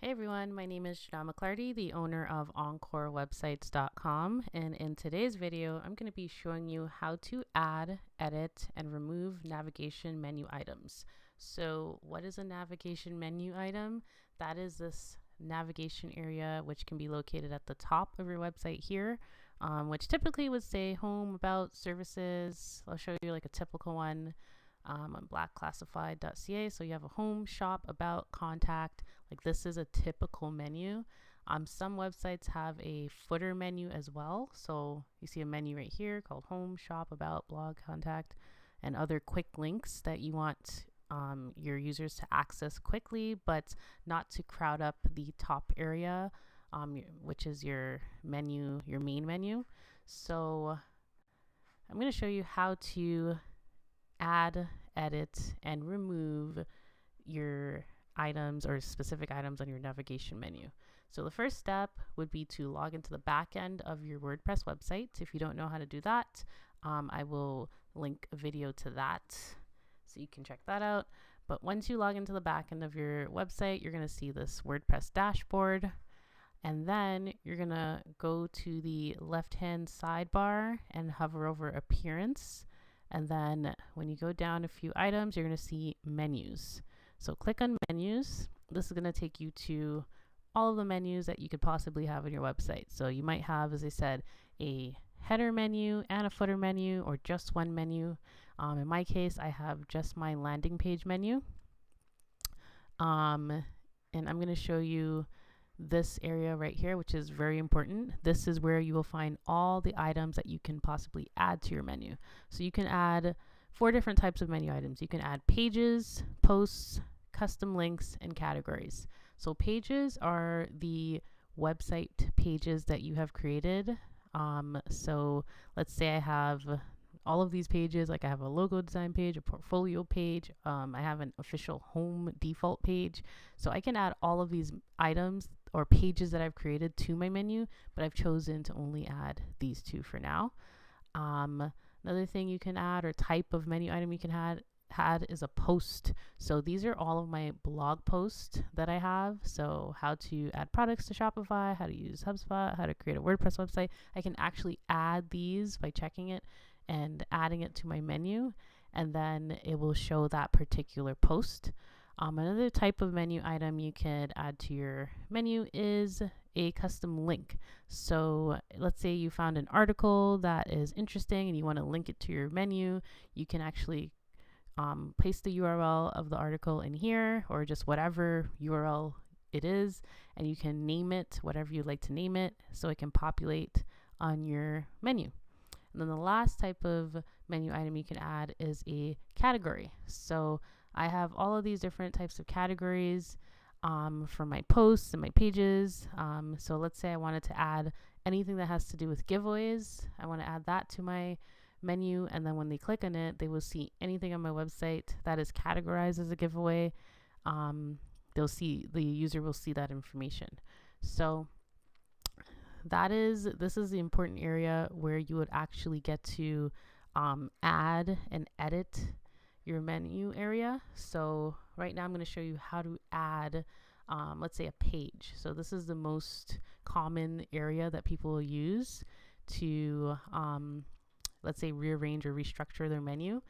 Hey everyone, my name is Janelle McClarty, the owner of EncoreWebsites.com, and in today's video, I'm going to be showing you how to add, edit, and remove navigation menu items. So what is a navigation menu item? That is this navigation area which can be located at the top of your website here, which typically would say home, about, services. I'll show you like a typical one. On blackclassified.ca. So you have a home, shop, about, contact. Like this is a typical menu. Some websites have a footer menu as well. So you see a menu right here called home, shop, about, blog, contact, and other quick links that you want your users to access quickly, but not to crowd up the top area, which is your menu, your main menu. So I'm going to show you how to add, edit, and remove your items or specific items on your navigation menu. So the first step would be to log into the back end of your WordPress website. If you don't know how to do that, I will link a video to that so you can check that out. But once you log into the back end of your website, you're going to see this WordPress dashboard. And then you're going to go to the left-hand sidebar and hover over Appearance. And then when you go down a few items, you're going to see menus. So click on menus. This is going to take you to all of the menus that you could possibly have on your website. So you might have, as I said, a header menu and a footer menu, or just one menu. In my case, I have just my landing page menu. And I'm going to show you this area right here, which is very important. This is where you will find all the items that you can possibly add to your menu. So you can add 4 different types of menu items. You can add pages, posts, custom links, and categories. So pages are the website pages that you have created. So let's say I have all of these pages, like I have a logo design page, a portfolio page, I have an official home default page. So I can add all of these items or pages that I've created to my menu, but I've chosen to only add these 2 for now. Another thing you can add, or type of menu item you can add is a post. So these are all of my blog posts that I have. So how to add products to Shopify, how to use HubSpot, how to create a WordPress website. I can actually add these by checking it and adding it to my menu, and then it will show that particular post. Another type of menu item you could add to your menu is a custom link. So let's say you found an article that is interesting and you want to link it to your menu. You can actually paste the URL of the article in here, or just whatever URL it is, and you can name it whatever you'd like to name it so it can populate on your menu. And then the last type of menu item you can add is a category. So I have all of these different types of categories for my posts and my pages. So let's say I wanted to add anything that has to do with giveaways. I want to add that to my menu, and then when they click on it, they will see anything on my website that is categorized as a giveaway. The user will see that information. So this is the important area where you would actually get to add and edit your menu area. So right now I'm going to show you how to add, let's say, a page. So this is the most common area that people will use to, let's say, rearrange or restructure their menu.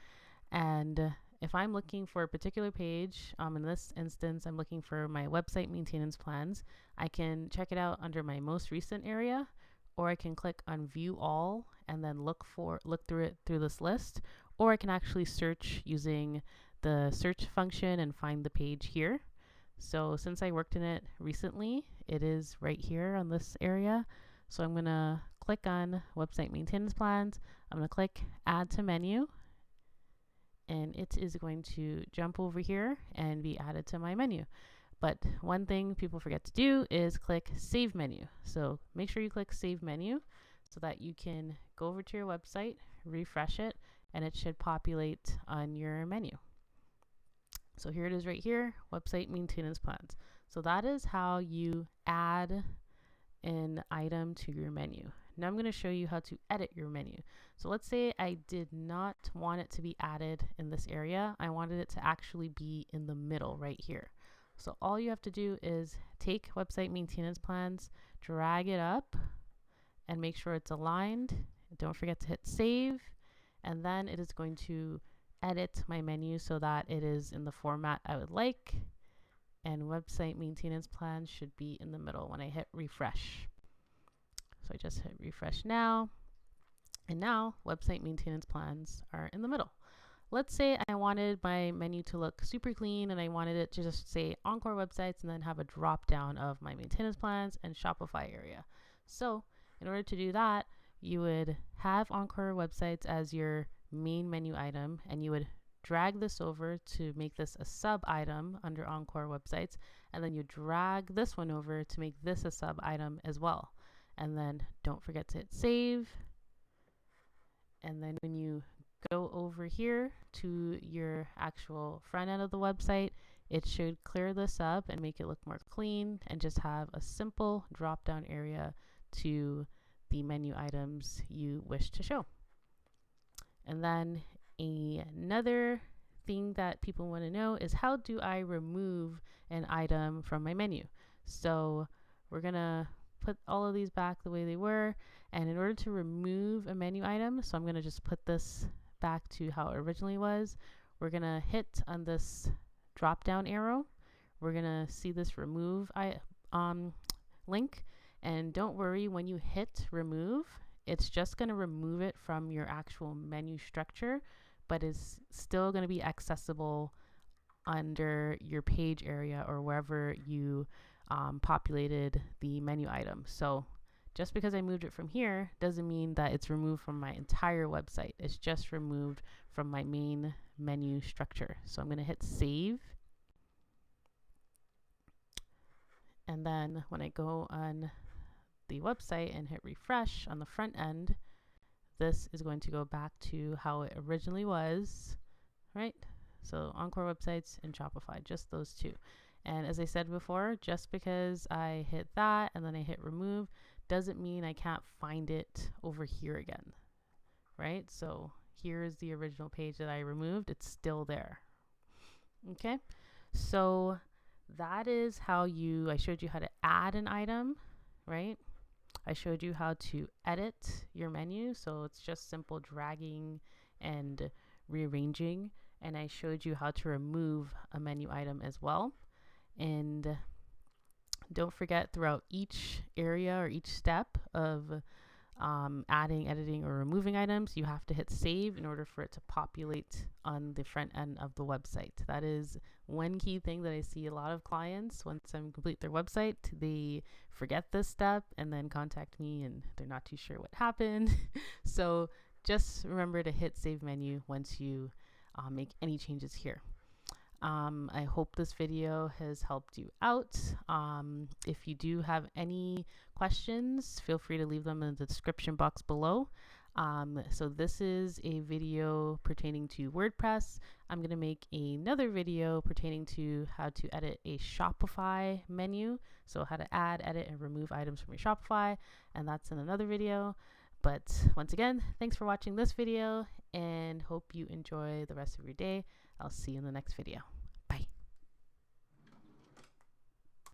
And if I'm looking for a particular page, in this instance, I'm looking for my website maintenance plans, I can check it out under my most recent area, or I can click on view all and then look through this list, or I can actually search using the search function and find the page here. So since I worked in it recently, it is right here on this area. So I'm going to click on website maintenance plans. I'm going to click add to menu, and it is going to jump over here and be added to my menu. But one thing people forget to do is click save menu. So make sure you click save menu so that you can go over to your website, refresh it, and it should populate on your menu. So here it is right here, website maintenance plans. So that is how you add an item to your menu. Now I'm going to show you how to edit your menu. So let's say I did not want it to be added in this area. I wanted it to actually be in the middle right here. So all you have to do is take website maintenance plans, drag it up, and make sure it's aligned. Don't forget to hit save, and then it is going to edit my menu so that it is in the format I would like, and website maintenance plans should be in the middle when I hit refresh. So I just hit refresh now, and now website maintenance plans are in the middle. Let's say I wanted my menu to look super clean and I wanted it to just say Encore websites and then have a drop down of my maintenance plans and Shopify area. So in order to do that, you would have Encore websites as your main menu item, and you would drag this over to make this a sub item under Encore websites, and then you drag this one over to make this a sub item as well. And then don't forget to hit save. And then when you go over here to your actual front end of the website, it should clear this up and make it look more clean and just have a simple drop down area to the menu items you wish to show. And then another thing that people want to know is, how do I remove an item from my menu? So we're gonna put all of these back the way they were, and in order to remove a menu item, so I'm going to just put this back to how it originally was, we're going to hit on this drop down arrow. We're going to see this remove link, and don't worry, when you hit remove, it's just going to remove it from your actual menu structure, but it's still going to be accessible under your page area or wherever you populated the menu item. So just because I moved it from here doesn't mean that it's removed from my entire website. It's just removed from my main menu structure. So I'm going to hit save. And then when I go on the website and hit refresh on the front end, this is going to go back to how it originally was, right? So Encore websites and Shopify, just those two. And as I said before, just because I hit that and then I hit remove doesn't mean I can't find it over here again, right? So here is the original page that I removed. It's still there. Okay, so that is how I showed you how to add an item, right? I showed you how to edit your menu. So it's just simple dragging and rearranging. And I showed you how to remove a menu item as well. And don't forget, throughout each area or each step of adding, editing, or removing items, you have to hit save in order for it to populate on the front end of the website. That is one key thing that I see a lot of clients, once I complete their website, they forget this step and then contact me and they're not too sure what happened. So just remember to hit save menu once you make any changes here. I hope this video has helped you out. If you do have any questions, feel free to leave them in the description box below. So this is a video pertaining to WordPress. I'm going to make another video pertaining to how to edit a Shopify menu. So how to add, edit, and remove items from your Shopify. And that's in another video. But once again, thanks for watching this video and hope you enjoy the rest of your day. I'll see you in the next video.